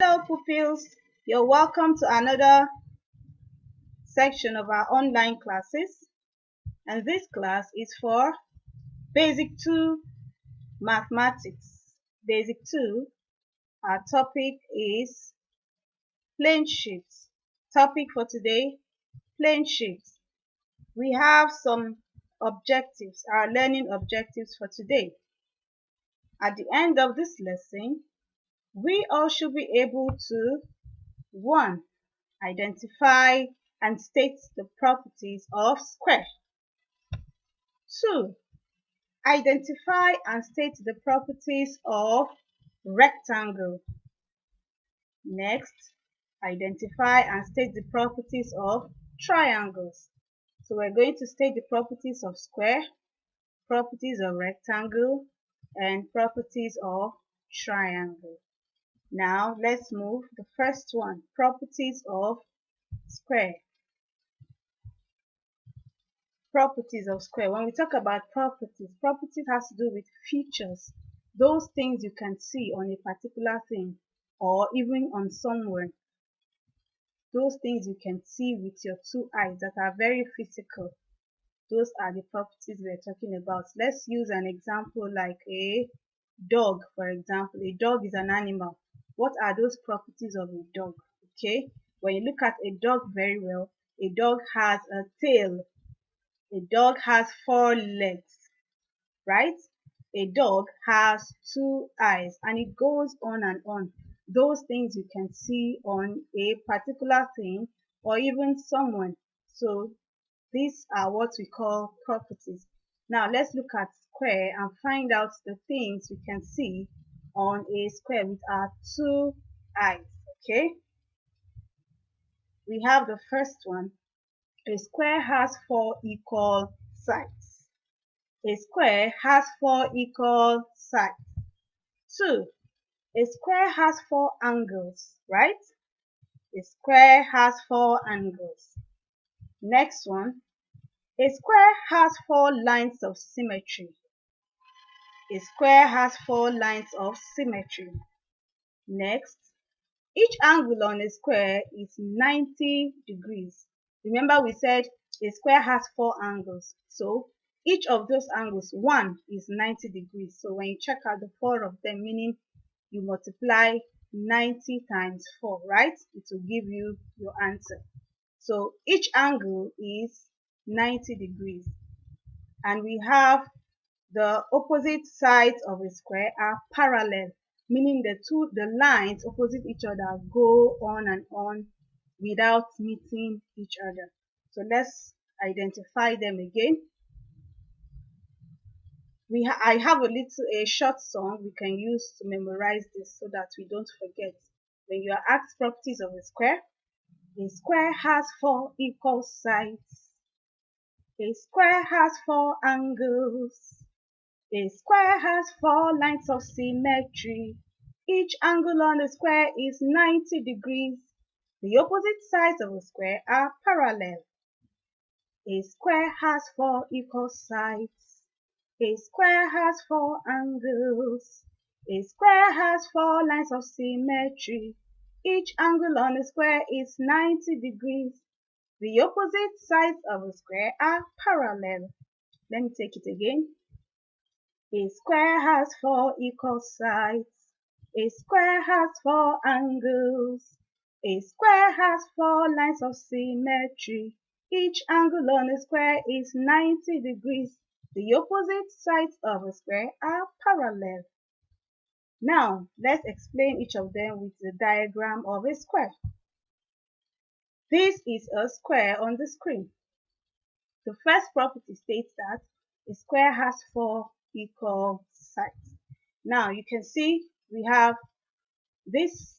Hello pupils, you're welcome to another section of our online classes, and this class is for Basic 2 Mathematics. Basic 2, our topic is plane shapes. Topic for today, plane shapes. We have some objectives, our learning objectives for today. At the end of this lesson, we all should be able to 1. Identify and state the properties of square. 2. Identify and state the properties of rectangle. Next, identify and state the properties of triangles. So we're going to state the properties of square, properties of rectangle, and properties of triangle. Now let's move the first one, properties of square. Properties of square. When we talk about properties has to do with features, those things you can see on a particular thing or even on someone, those things you can see with your two eyes that are very physical. Those are the properties we're talking about. Let's use an example like a dog. For example, a dog is an animal. What are those properties of a dog? Okay, when you look at a dog very well, a dog has a tail. A dog has 4 legs, right? A dog has 2 eyes, and it goes on and on. Those things you can see on a particular thing or even someone. So these are what we call properties. Now let's look at square and find out the things we can see on a square with our 2 eyes. Okay, we have the first one. A square has 4 equal sides. A square has 4 equal sides. 2. A square has 4 angles, right? A square has 4 angles. Next one. A square has 4 lines of symmetry. A square has 4 lines of symmetry. Next. Each angle on a square is 90 degrees. Remember we said a square has 4 angles. So each of those angles, one is 90 degrees. So when you check out the 4 of them, meaning you multiply 90 times 4, right? It will give you your answer. So each angle is 90 degrees. And we have the opposite sides of a square are parallel, meaning the lines opposite each other go on and on without meeting each other. So let's identify them again. I have a short song we can use to memorize this so that we don't forget. When you are asked properties of a square has 4 equal sides. A square has 4 angles. A square has 4 lines of symmetry. Each angle on a square is 90 degrees. The opposite sides of a square are parallel. A square has 4 equal sides. A square has 4 angles. A square has 4 lines of symmetry. Each angle on a square is 90 degrees. The opposite sides of a square are parallel. Let me take it again. A square has 4 equal sides. A square has 4 angles. A square has 4 lines of symmetry. Each angle on a square is 90 degrees. The opposite sides of a square are parallel. Now, let's explain each of them with the diagram of a square. This is a square on the screen. The first property states that a square has 4 equal sides. Now you can see we have this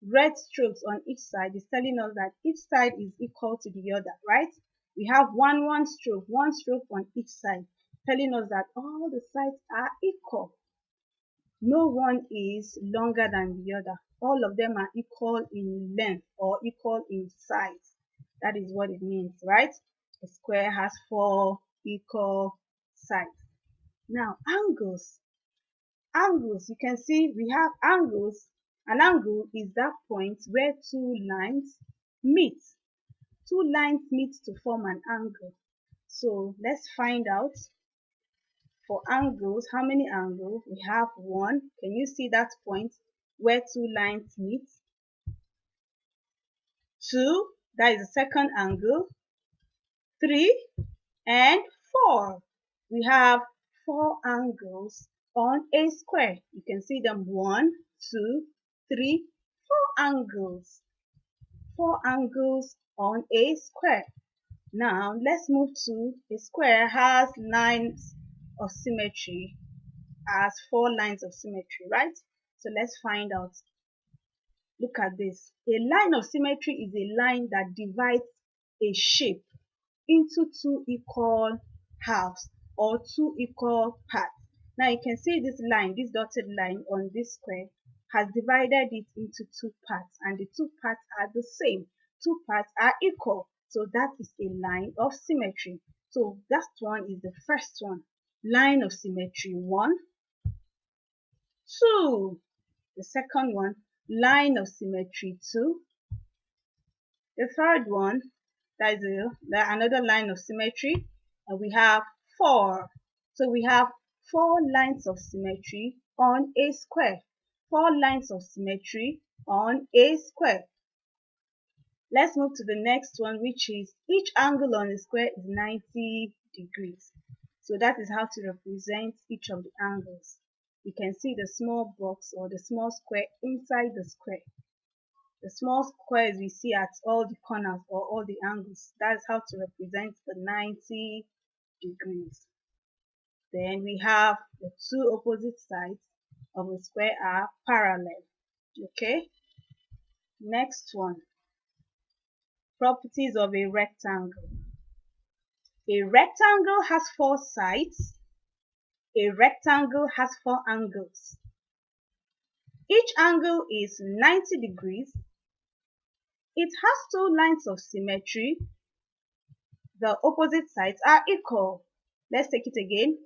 red strokes on each side is telling us that each side is equal to the other, right? We have one stroke on each side, telling us that all the sides are equal. No one is longer than the other. All of them are equal in length or equal in size. That is what it means, right? A square has 4 equal sides. Now, angles. Angles, you can see we have angles An angle is that point where two lines meet. Two lines meet to form an angle. So let's find out for angles, how many angles? We have one. Can you see that point where two lines meet? Two, that is the second angle. Three and four. We have four angles on a square. You can see them: one, two, three, four angles. Four angles on a square. Now let's move to a square has lines of symmetry, has four lines of symmetry, right? So let's find out. Look at this. A line of symmetry is a line that divides a shape into two equal halves or two equal parts. Now you can see this line, this dotted line on this square has divided it into two parts, and the two parts are the same. Two parts are equal. So that is a line of symmetry. So that one is the first one. Line of symmetry 1, 2. The second one, line of symmetry 2. The third one, that is another line of symmetry, and we have 4. So we have 4 lines of symmetry on a square. 4 lines of symmetry on a square. Let's move to the next one, which is each angle on a square is 90 degrees. So that is how to represent each of the angles. You can see the small box or the small square inside the square. The small squares we see at all the corners or all the angles. That's how to represent the 90 degrees. Then we have the two opposite sides of a square are parallel. Okay. Next one. Properties of a rectangle. A rectangle has 4 sides. A rectangle has 4 angles. Each angle is 90 degrees. It has 2 lines of symmetry. The opposite sides are equal. Let's take it again.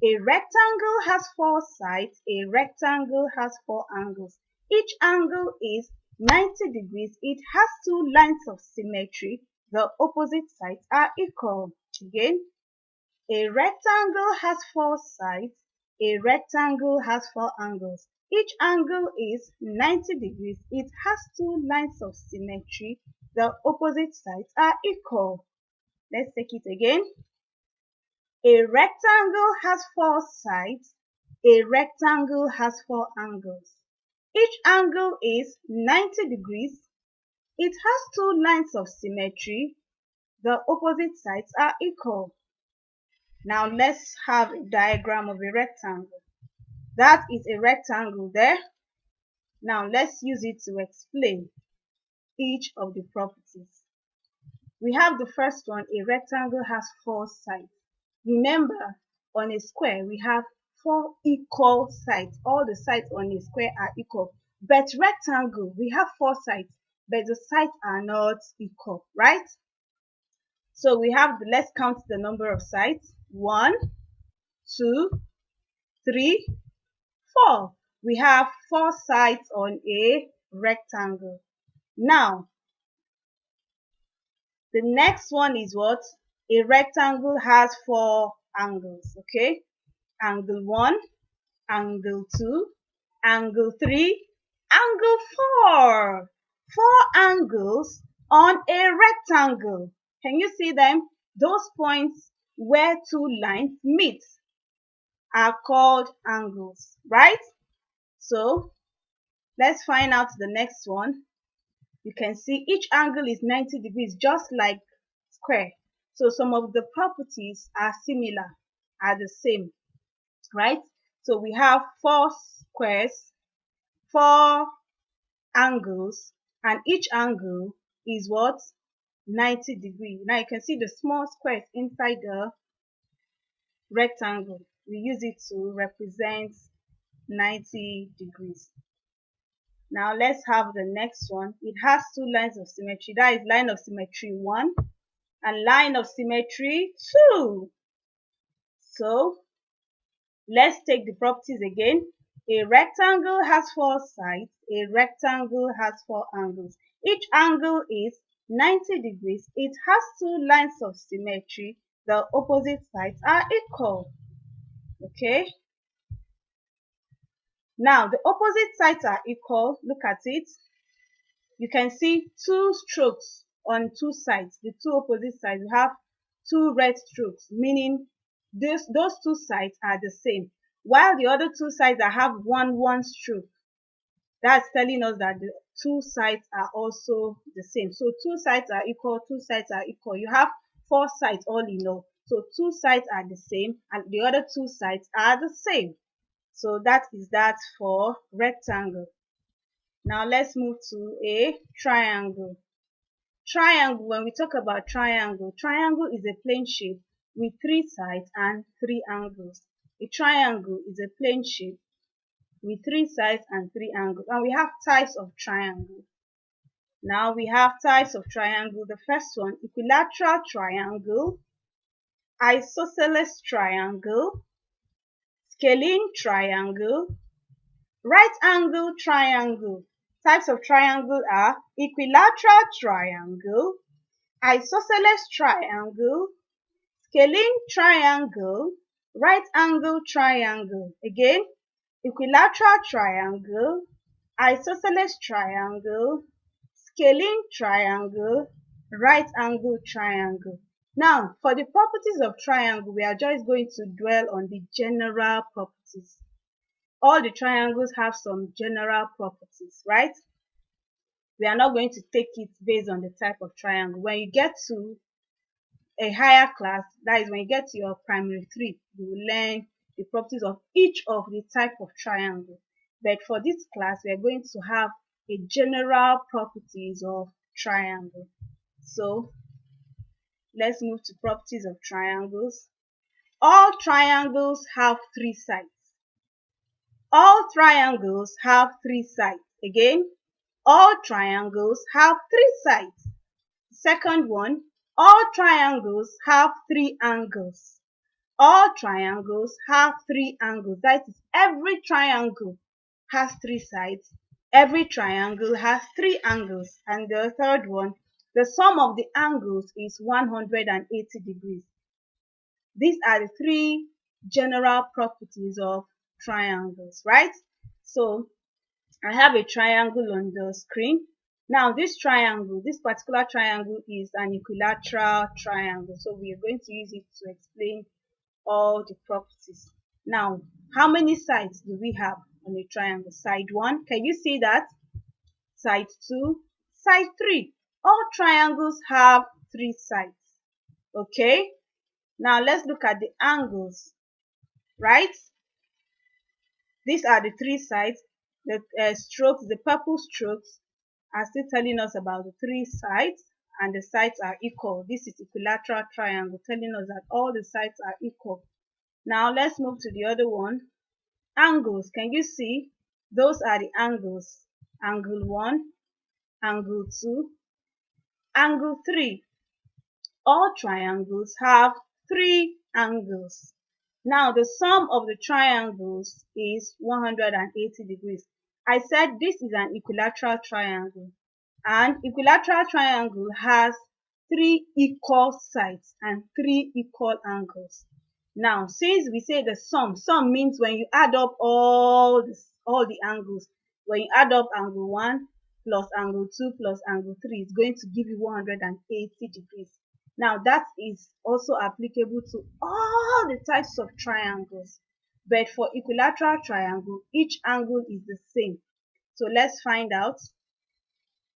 A rectangle has 4 sides. A rectangle has 4 angles. Each angle is 90 degrees. It has 2 lines of symmetry. The opposite sides are equal. Again, a rectangle has 4 sides. A rectangle has 4 angles. Each angle is 90 degrees. It has 2 lines of symmetry. The opposite sides are equal. Let's take it again. A rectangle has 4 sides. A rectangle has 4 angles. Each angle is 90 degrees. It has 2 lines of symmetry. The opposite sides are equal. Now let's have a diagram of a rectangle. That is a rectangle there. Now let's use it to explain each of the properties. We have the first one, a rectangle has 4 sides. Remember, on a square, we have 4 equal sides. All the sides on a square are equal. But rectangle, we have 4 sides, but the sides are not equal, right? So we have, let's count the number of sides. 1, 2, 3, 4. We have 4 sides on a rectangle. Now, the next one is what? A rectangle has 4 angles, okay? Angle 1, angle 2, angle 3, angle 4. 4 angles on a rectangle. Can you see them? Those points where 2 lines meet are called angles, right? So let's find out the next one. You can see each angle is 90 degrees, just like square. So some of the properties are similar, are the same, right? So we have 4 squares, 4 angles, and each angle is what? 90 degrees. Now you can see the small squares inside the rectangle. We use it to represent 90 degrees. Now let's have the next one. It has 2 lines of symmetry. That is line of symmetry 1 and line of symmetry 2. So let's take the properties again. A rectangle has four sides. A rectangle has four angles. Each angle is 90 degrees. It has two lines of symmetry. The opposite sides are equal. Okay. Now the opposite sides are equal. Look at it. You can see two strokes on two sides. The two opposite sides, you have two red strokes, meaning those two sides are the same. While the other two sides that have one stroke, that's telling us that the two sides are also the same. So two sides are equal, two sides are equal. You have four sides all in all. So two sides are the same and the other two sides are the same. So that is that for rectangle. Now let's move to a triangle. Triangle, when we talk about triangle, triangle is a plane shape with three sides and three angles. A triangle is a plane shape with three sides and three angles. And we have types of triangle. Now we have types of triangle. The first one, equilateral triangle, isosceles triangle, scalene triangle, right angle triangle. Types of triangle are equilateral triangle, isosceles triangle, scalene triangle, right angle triangle. Again, equilateral triangle, isosceles triangle, scalene triangle, right angle triangle. Now, for the properties of triangle, we are just going to dwell on the general properties. All the triangles have some general properties, right? We are not going to take it based on the type of triangle. When you get to a higher class, that is when you get to your primary 3, you will learn the properties of each of the type of triangle. But for this class, we are going to have a general properties of triangle. So let's move to properties of triangles. All triangles have three sides. All triangles have three sides. Again, all triangles have three sides. Second one, all triangles have three angles. All triangles have three angles. That is, every triangle has three sides. Every triangle has three angles. And the third one, the sum of the angles is 180 degrees. These are the three general properties of triangles, right? So I have a triangle on the screen. Now this triangle, this particular triangle is an equilateral triangle. So we are going to use it to explain all the properties. Now, how many sides do we have on a triangle? Side 1, can you see that? Side 2, side 3. All triangles have three sides. Okay? Now let's look at the angles, right? These are the three sides. The strokes, the purple strokes are still telling us about the three sides, and the sides are equal. This is equilateral triangle telling us that all the sides are equal. Now let's move to the other one. Angles, can you see? Those are the angles. Angle 1, angle 2, angle 3. All triangles have three angles. Now the sum of the triangles is 180 degrees. I said this is an equilateral triangle. An equilateral triangle has three equal sides and three equal angles. Now, since we say the sum means when you add up all the angles. When you add up angle 1 plus angle 2 plus angle 3, it's going to give you 180 degrees. Now, that is also applicable to all the types of triangles. But for equilateral triangle, each angle is the same. So let's find out.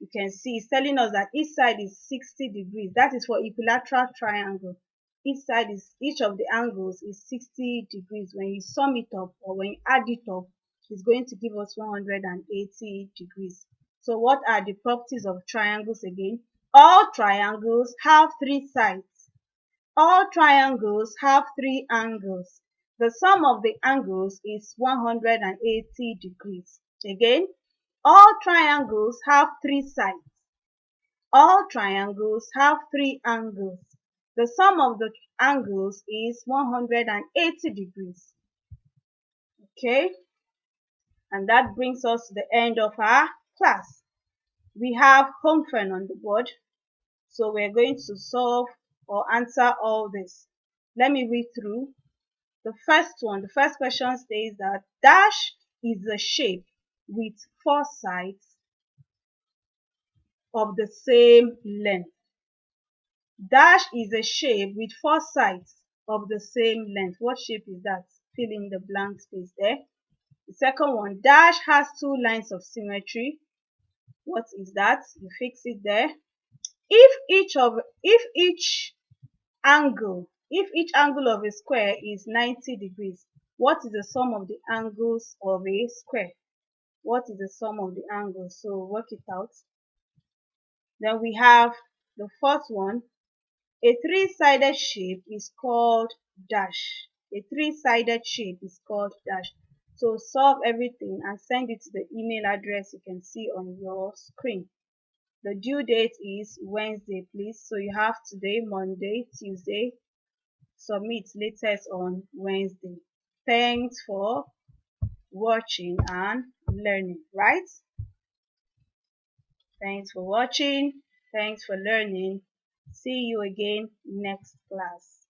You can see it's telling us that each side is 60 degrees. That is for equilateral triangle. Each of the angles is 60 degrees. When you sum it up or when you add it up, it's going to give us 180 degrees. So what are the properties of triangles again? All triangles have three sides. All triangles have three angles. The sum of the angles is 180 degrees. Again, all triangles have three sides. All triangles have three angles. The sum of the angles is 180 degrees. Okay. And that brings us to the end of our class. We have home fun on the board, so we're going to solve or answer all this. Let me read through. The first one, the first question states that dash is a shape with four sides of the same length. Dash is a shape with four sides of the same length. What shape is that? Fill in the blank space there. The second one, dash has two lines of symmetry. What is that? You fix it there. If each angle of a square is 90 degrees, what is the sum of the angles of a square? What is the sum of the angles? So work it out. Then we have the fourth one. A three-sided shape is called dash. A three-sided shape is called dash. So solve everything and send it to the email address you can see on your screen. The due date is Wednesday, please. So you have today, Monday, Tuesday. Submit latest on Wednesday. Thanks for watching and learning, right? Thanks for watching. Thanks for learning. See you again next class.